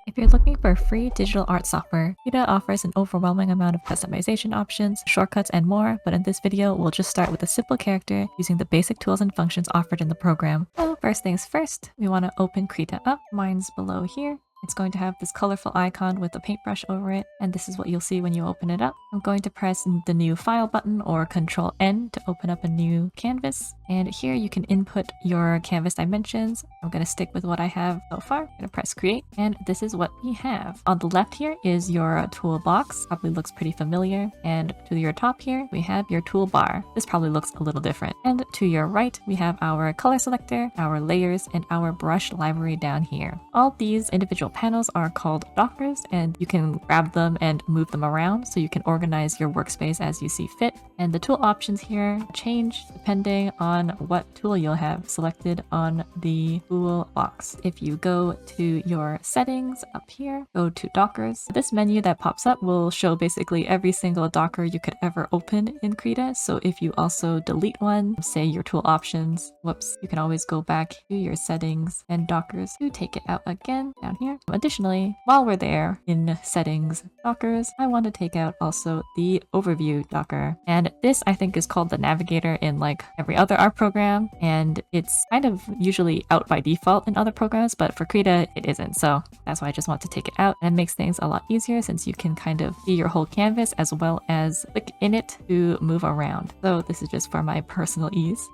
If you're looking for free digital art software, Krita offers an overwhelming amount of customization options, shortcuts, and more, but in this video, we'll just start with a simple character using the basic tools and functions offered in the program. So first things first, we want to open Krita up. Mine's below here. It's going to have this colorful icon with a paintbrush over it, and this is what you'll see when you open it up. I'm going to press the new file button or Ctrl+N to open up a new canvas. And here you can input your canvas dimensions. I'm going to stick with what I have so far. I'm going to press create, and this is what we have. On the left here is your toolbox. Probably looks pretty familiar. And to your top here, we have your toolbar. This probably looks a little different. And to your right, we have our color selector, our layers, and our brush library down here. All these individual panels are called dockers, and you can grab them and move them around so you can organize your workspace as you see fit. And the tool options here change depending on what tool you'll have selected on the toolbox. If you go to your settings up here, go to dockers. This menu that pops up will show basically every single docker you could ever open in Krita. So if you also delete one, say your tool options, whoops, you can always go back to your settings and dockers to take it out again down here. Additionally, while we're there in settings, dockers, I want to take out also the overview docker. And this I think is called the navigator in like every other art program. And it's kind of usually out by default in other programs, but for Krita, it isn't. So that's why I just want to take it out. And it makes things a lot easier since you can kind of see your whole canvas as well as click in it to move around. So this is just for my personal ease.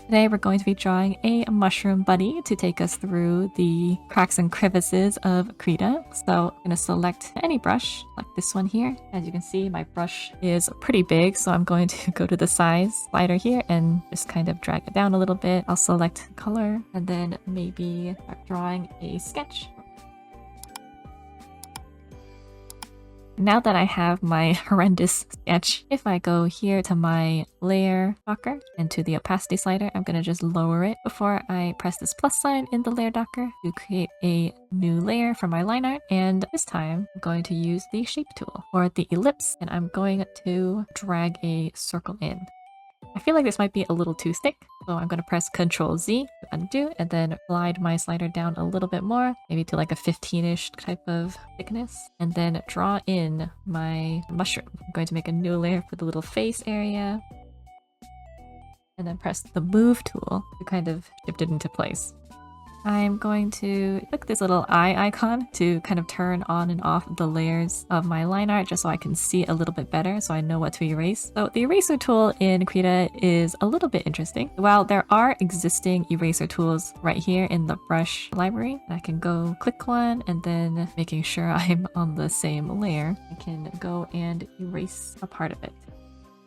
Today we're going to be drawing a mushroom buddy to take us through the cracks and crevices of Krita. So I'm going to select any brush, like this one here. As you can see, my brush is pretty big, so I'm going to go to the size slider here and just kind of drag it down a little bit. I'll select color and then maybe start drawing a sketch. Now that I have my horrendous sketch, if I go here to my layer docker and to the opacity slider, I'm going to just lower it before I press this plus sign in the layer docker to create a new layer for my line art. And this time I'm going to use the shape tool or the ellipse, and I'm going to drag a circle in. I feel like this might be a little too thick, so I'm going to press Ctrl+Z to undo and then slide my slider down a little bit more, maybe to like a 15-ish type of thickness, and then draw in my mushroom. I'm going to make a new layer for the little face area, and then press the move tool to kind of shift it into place. I'm going to click this little eye icon to kind of turn on and off the layers of my line art just so I can see a little bit better so I know what to erase. So the eraser tool in Krita is a little bit interesting. While there are existing eraser tools right here in the brush library, I can go click one and then making sure I'm on the same layer, I can go and erase a part of it.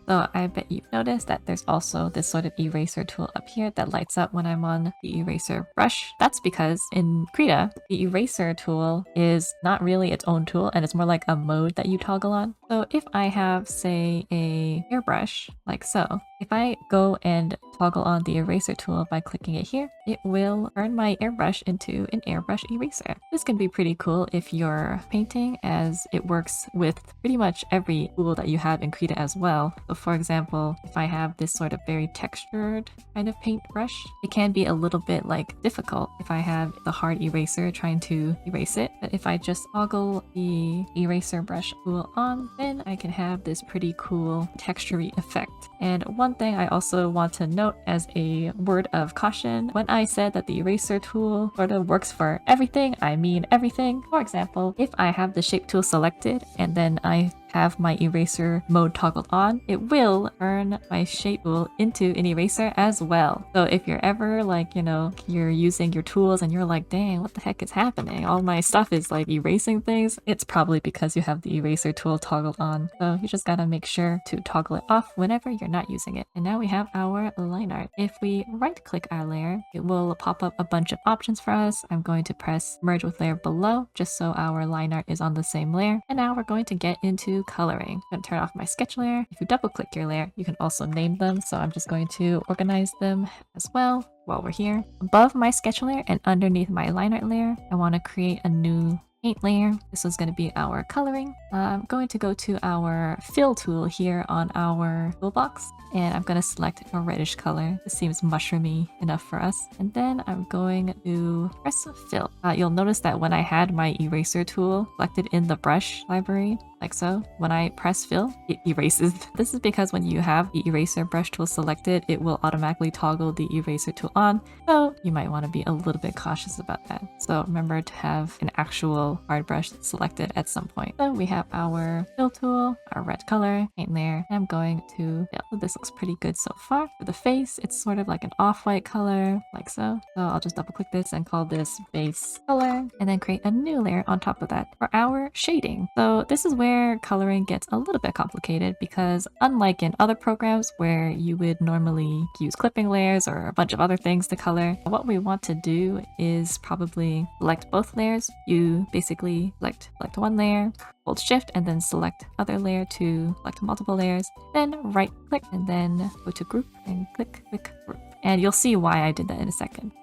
So I bet you've noticed that there's also this sort of eraser tool up here that lights up when I'm on the eraser brush. That's because in Krita, the eraser tool is not really its own tool, and it's more like a mode that you toggle on. So if I have, say, a airbrush like so, if I go and toggle on the eraser tool by clicking it here, it will turn my airbrush into an airbrush eraser. This can be pretty cool if you're painting, as it works with pretty much every tool that you have in Krita as well. So for example, if I have this sort of very textured kind of paintbrush, it can be a little bit like difficult if I have the hard eraser trying to erase it. But if I just toggle the eraser brush tool on, then I can have this pretty cool textury effect. And one thing I also want to note as a word of caution, when I said that the eraser tool sort of works for everything, I mean everything. For example, if I have the shape tool selected and then I have my eraser mode toggled on, it will turn my shape tool into an eraser as well. So if you're ever like, you know, you're using your tools and you're like, dang, what the heck is happening? All my stuff is like erasing things. It's probably because you have the eraser tool toggled on. So you just gotta make sure to toggle it off whenever you're not using it. And now we have our line art. If we right click our layer, it will pop up a bunch of options for us. I'm going to press merge with layer below just so our line art is on the same layer. And now we're going to get into coloring. I'm going to turn off my sketch layer. If you double click your layer, you can also name them. So I'm just going to organize them as well while we're here. Above my sketch layer and underneath my line art layer, I want to create a new paint layer. This is going to be our coloring. I'm going to go to our fill tool here on our toolbox, and I'm going to select a reddish color. This seems mushroomy enough for us. And then I'm going to press fill. You'll notice that when I had my eraser tool selected in the brush library, like so, when I press fill, it erases. This is because when you have the eraser brush tool selected, it will automatically toggle the eraser tool on. So you might want to be a little bit cautious about that. So remember to have an actual hard brush selected at some point. So we have our fill tool, our red color, paint layer, and I'm going to fill. This looks pretty good so far. For the face, it's sort of like an off-white color, like so. So I'll just double click this and call this base color, and then create a new layer on top of that for our shading. So this is where coloring gets a little bit complicated, because unlike in other programs where you would normally use clipping layers or a bunch of other things to color, what we want to do is probably select both layers. You basically select one layer, hold shift, and then select other layer to select multiple layers, then right click and then go to group and click group. And you'll see why I did that in a second.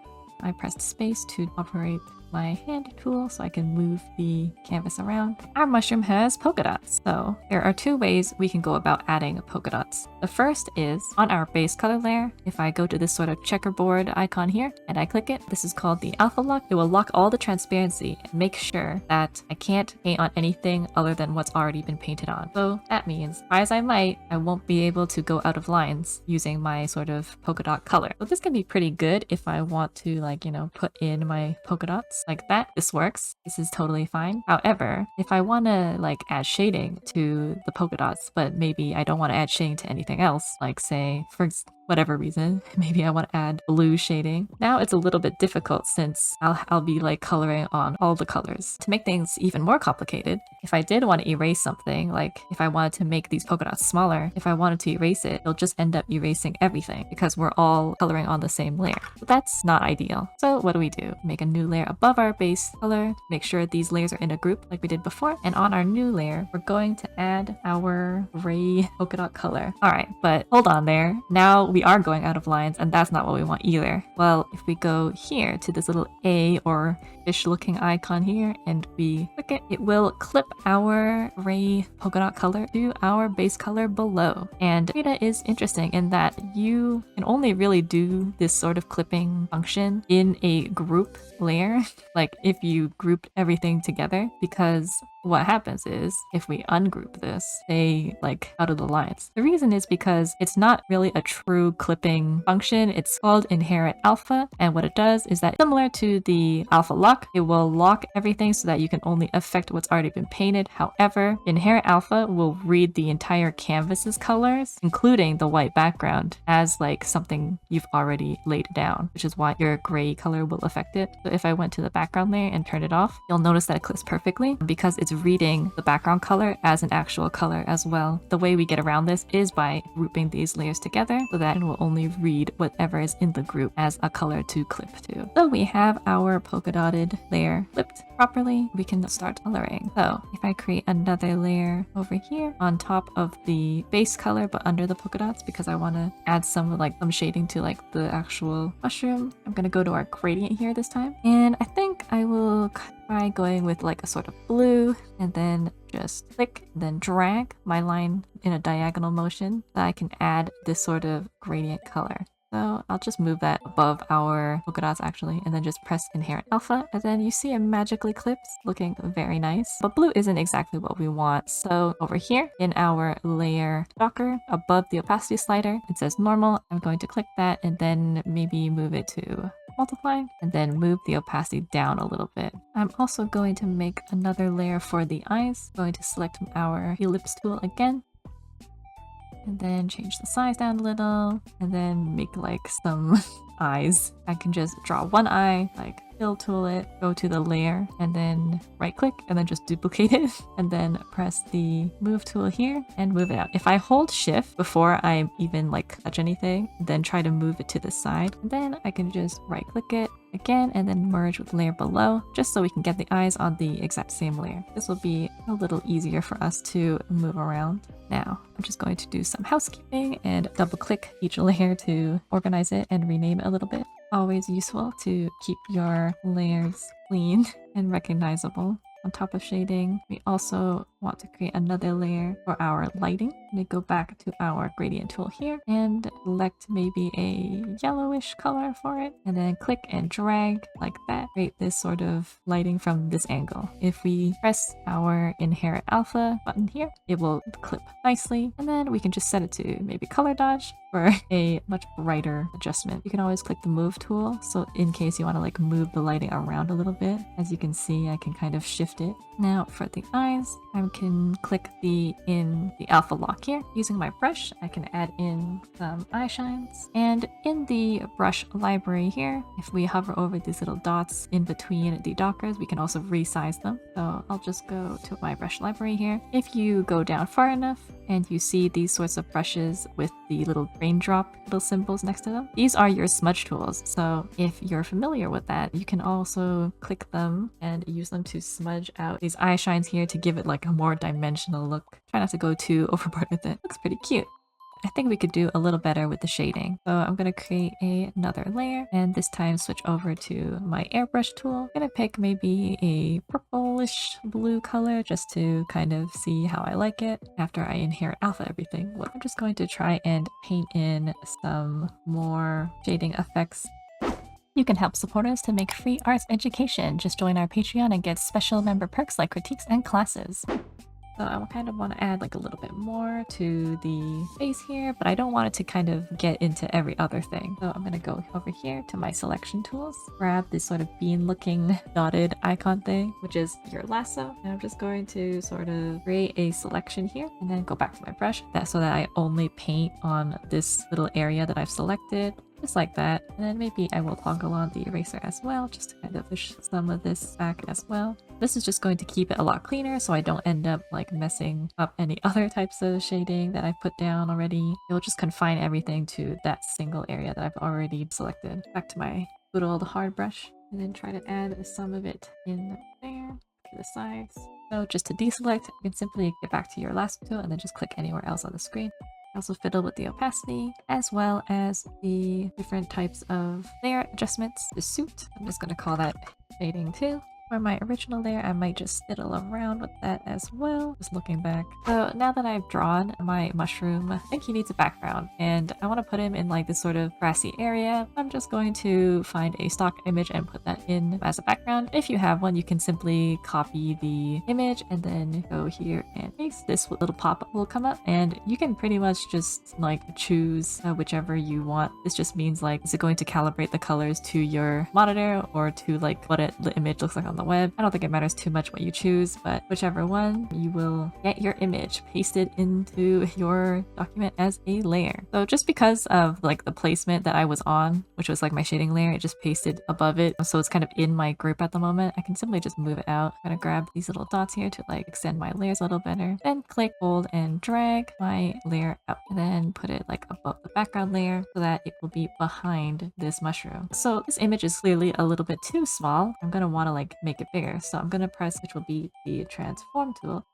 I pressed space to operate my hand tool so I can move the canvas around. Our mushroom has polka dots, so there are two ways we can go about adding polka dots. The first is on our base color layer. If I go to this sort of checkerboard icon here and I click it, this is called the alpha lock. It will lock all the transparency and make sure that I can't paint on anything other than what's already been painted on. So that means, try as I might, I won't be able to go out of lines using my sort of polka dot color. So this can be pretty good if I want to, like, you know, put in my polka dots like that. This works. This is totally fine. However, if I want to like add shading to the polka dots, but maybe I don't want to add shading to anything else, like say for whatever reason, maybe I want to add blue shading. Now it's a little bit difficult since I'll be like coloring on all the colors. To make things even more complicated, if I did want to erase something, like if I wanted to make these polka dots smaller, if I wanted to erase it, it'll just end up erasing everything because we're all coloring on the same layer. But that's not ideal. So what do? Make a new layer above our base color, make sure these layers are in a group like we did before. And on our new layer, we're going to add our gray polka dot color. All right, but hold on there. Now we are going out of lines, and that's not what we want either. Well, if we go here to this little A or fish looking icon here and we click it, it will clip our gray polka dot color to our base color below. And Krita is interesting in that you can only really do this sort of clipping function in a group layer, like if you grouped everything together, because what happens is if we ungroup this, say like out of the lines, the reason is because it's not really a true clipping function. It's called inherit alpha, and what it does is that, similar to the alpha lock, it will lock everything so that you can only affect what's already been painted. However, inherit alpha will read the entire canvas's colors, including the white background, as like something you've already laid down, which is why your gray color will affect it. So if I went to the background layer and turned it off, you'll notice that it clips perfectly because it's reading the background color as an actual color as well. The way we get around this is by grouping these layers together so that it will only read whatever is in the group as a color to clip to. So we have our polka dotted layer clipped properly. We can start coloring. So if I create another layer over here on top of the base color but under the polka dots, because I want to add some shading to like the actual mushroom, I'm gonna go to our gradient here this time, and I think I will try going with like a sort of blue, and then just click, then drag my line in a diagonal motion so I can add this sort of gradient color. So I'll just move that above our polka dots actually, and then just press inherit alpha, and then you see it magically clips, looking very nice. But blue isn't exactly what we want. So over here in our layer docker, above the opacity slider, it says normal. I'm going to click that and then maybe move it to multiply, and then move the opacity down a little bit. I'm also going to make another layer for the eyes. I'm going to select our ellipse tool again, and then change the size down a little, and then make like some eyes. I can just draw one eye, like fill tool it, go to the layer, and then right click, and then just duplicate it, and then press the move tool here and move it out. If I hold shift before I even like touch anything, then try to move it to the side, and then I can just right click it again and then merge with the layer below, just so we can get the eyes on the exact same layer. This will be a little easier for us to move around. Now, I'm just going to do some housekeeping and double click each layer to organize it and rename it a little bit. Always useful to keep your layers clean and recognizable. on top of shading. We also want to create another layer for our lighting. Let me go back to our gradient tool here and select maybe a yellowish color for it, and then click and drag like that. Create this sort of lighting from this angle. If we press our inherit alpha button here, it will clip nicely, and then we can just set it to maybe color dodge for a much brighter adjustment. You can always click the move tool, so in case you want to like move the lighting around a little bit. As you can see, I can kind of shift it. Now for the eyes, I can click the alpha lock here. Using my brush, I can add in some eye shines. And in the brush library here, if we hover over these little dots in between the dockers, we can also resize them. So I'll just go to my brush library here. If you go down far enough and you see these sorts of brushes with the little raindrop little symbols next to them, these are your smudge tools. So if you're familiar with that, you can also click them and use them to smudge out these eye shines here to give it like a more dimensional look. Try not to go too overboard with it. Looks pretty cute. I think we could do a little better with the shading. So I'm going to create another layer and this time switch over to my airbrush tool. I'm going to pick maybe a purplish blue color just to kind of see how I like it after I inherit alpha everything. Well, I'm just going to try and paint in some more shading effects. You can help support us to make free arts education. Just join our Patreon and get special member perks like critiques and classes. So I kind of want to add like a little bit more to the face here, but I don't want it to kind of get into every other thing. So I'm going to go over here to my selection tools, grab this sort of bean looking dotted icon thing, which is your lasso. And I'm just going to sort of create a selection here and then go back to my brush so that I only paint on this little area that I've selected. Just like that. And then maybe I will toggle on the eraser as well, just to kind of push some of this back as well. This is just going to keep it a lot cleaner so I don't end up like messing up any other types of shading that I've put down already. It will just confine everything to that single area that I've already selected. Back to my good old hard brush and then try to add some of it in there to the sides. So just to deselect, you can simply get back to your lasso tool and then just click anywhere else on the screen. Also fiddle with the opacity as well as the different types of layer adjustments. The suit, I'm just going to call that shading 2. For my original layer, I might just fiddle around with that as well. Just looking back. So now that I've drawn my mushroom, I think he needs a background and I want to put him in like this sort of grassy area. I'm just going to find a stock image and put that in as a background. If you have one, you can simply copy the image and then go here and paste. This little pop-up will come up and you can pretty much just like choose whichever you want. This just means like, is it going to calibrate the colors to your monitor or to like what the image looks like on the web? I don't think it matters too much what you choose, but whichever one, you will get your image pasted into your document as a layer. So just because of like the placement that I was on, which was like my shading layer, it just pasted above it. So it's kind of in my group at the moment. I can simply just move it out. I'm gonna grab these little dots here to like extend my layers a little better. Then click, hold, and drag my layer out. And then put it like above the background layer so that it will be behind this mushroom. So this image is clearly a little bit too small. I'm gonna want to like make it bigger. So I'm going to press, which will be the transform tool.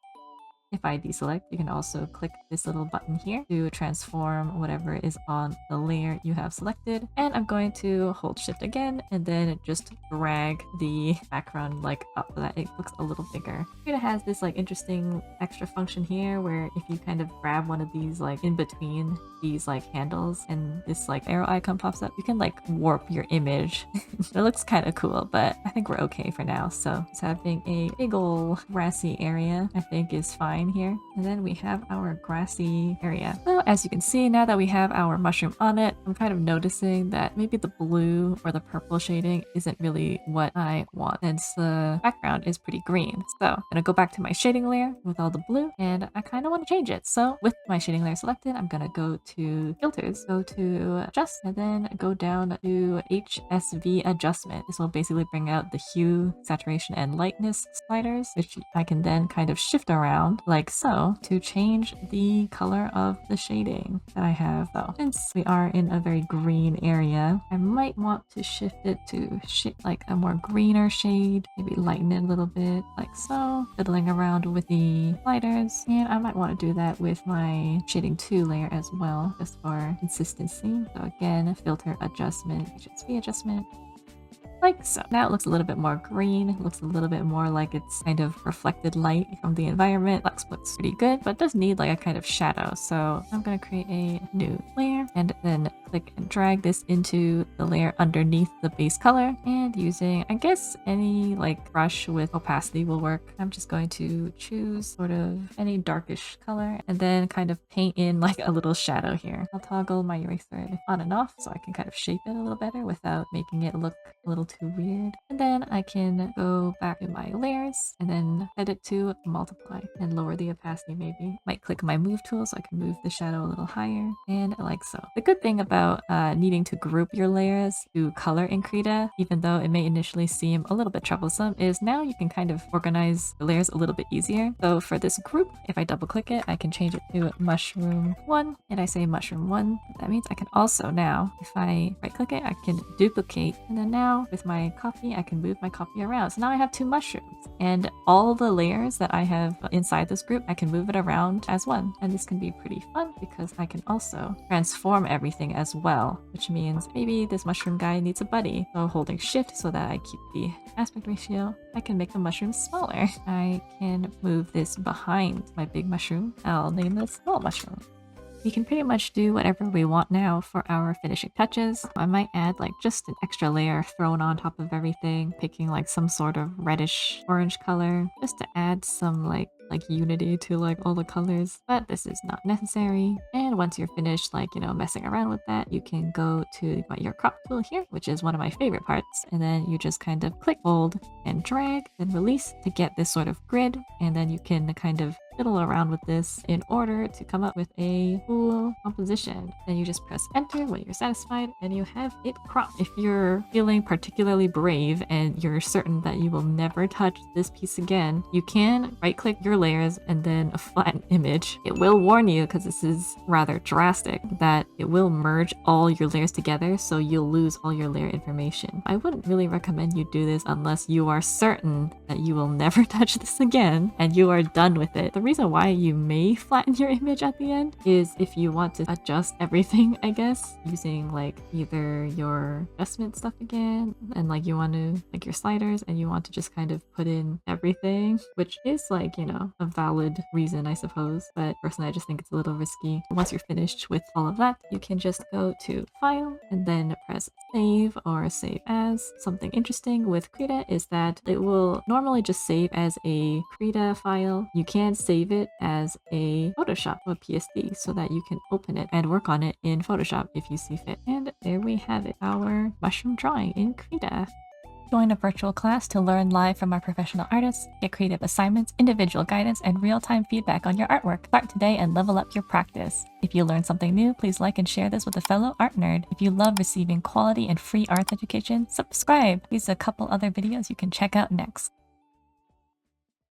If I deselect, you can also click this little button here to transform whatever is on the layer you have selected. And I'm going to hold shift again and then just drag the background like up so that it looks a little bigger. It has this like interesting extra function here where if you kind of grab one of these like in between these like handles and this like arrow icon pops up, you can like warp your image. It looks kind of cool, but I think we're okay for now. So just having a big ol' grassy area I think is fine here. And then we have our grassy area. So as you can see, now that we have our mushroom on it, I'm kind of noticing that maybe the blue or the purple shading isn't really what I want, since the background is pretty green. So I'm gonna go back to my shading layer with all the blue and I kind of want to change it. So with my shading layer selected, I'm gonna go to filters, go to adjust, and then go down to HSV adjustment. This will basically bring out the hue, saturation, and lightness sliders, which I can then kind of shift around like so to change the color of the shading that I have. Though since we are in a very green area, I might want to shift it to like a more greener shade, maybe lighten it a little bit like so, fiddling around with the sliders. And I might want to do that with my shading 2 layer as well, just for consistency. So again, filter adjustment, HSV adjustment. like so. Now it looks a little bit more green. It looks a little bit more like it's kind of reflected light from the environment. Looks pretty good, but it does need like a kind of shadow. So I'm going to create a new layer and then click and drag this into the layer underneath the base color, and using, I guess, any like brush with opacity will work. I'm just going to choose sort of any darkish color and then kind of paint in like a little shadow here. I'll toggle my eraser on and off so I can kind of shape it a little better without making it look a little too weird. And then I can go back to my layers and then edit to multiply and lower the opacity maybe. Might click my move tool so I can move the shadow a little higher, and like so. The good thing about needing to group your layers to color in Krita, even though it may initially seem a little bit troublesome, is now you can kind of organize the layers a little bit easier. So for this group, if I double click it, I can change it to mushroom 1, and I say mushroom 1. That means I can also now, if I right click it, I can duplicate, and then now with my copy, I can move my copy around. So now I have 2 mushrooms, and all the layers that I have inside this group, I can move it around as one. And this can be pretty fun because I can also transform everything as well, which means maybe this mushroom guy needs a buddy. So holding shift so that I keep the aspect ratio, I can make the mushroom smaller. I can move this behind my big mushroom. I'll name this small mushroom. We can pretty much do whatever we want now for our finishing touches. I might add like just an extra layer thrown on top of everything, picking like some sort of reddish orange color just to add some like unity to like all the colors, but this is not necessary. And once you're finished like, you know, messing around with that, you can go to your crop tool here, which is one of my favorite parts, and then you just kind of click, hold, and drag, then release to get this sort of grid, and then you can kind of fiddle around with this in order to come up with a cool composition. Then you just press enter when you're satisfied and you have it cropped. If you're feeling particularly brave and you're certain that you will never touch this piece again, you can right click your layers and then a flatten image. It will warn you, because this is rather drastic, that it will merge all your layers together, so you'll lose all your layer information. I wouldn't really recommend you do this unless you are certain that you will never touch this again and you are done with it. The reason why you may flatten your image at the end is if you want to adjust everything, I guess, using like either your adjustment stuff again, and like you want to like your sliders and you want to just kind of put in everything, which is like, you know, a valid reason, I suppose, but personally I just think it's a little risky. Once you're finished with all of that, you can just go to file and then press save or save as. Something interesting with Krita is that it will normally just save as a Krita file. You can save it as a Photoshop or PSD so that you can open it and work on it in Photoshop if you see fit. And there we have it, our mushroom drawing in Krita. Join a virtual class to learn live from our professional artists, get creative assignments, individual guidance, and real-time feedback on your artwork. Start today and level up your practice. If you learned something new, please like and share this with a fellow art nerd. If you love receiving quality and free art education, subscribe. Here's a couple other videos you can check out next.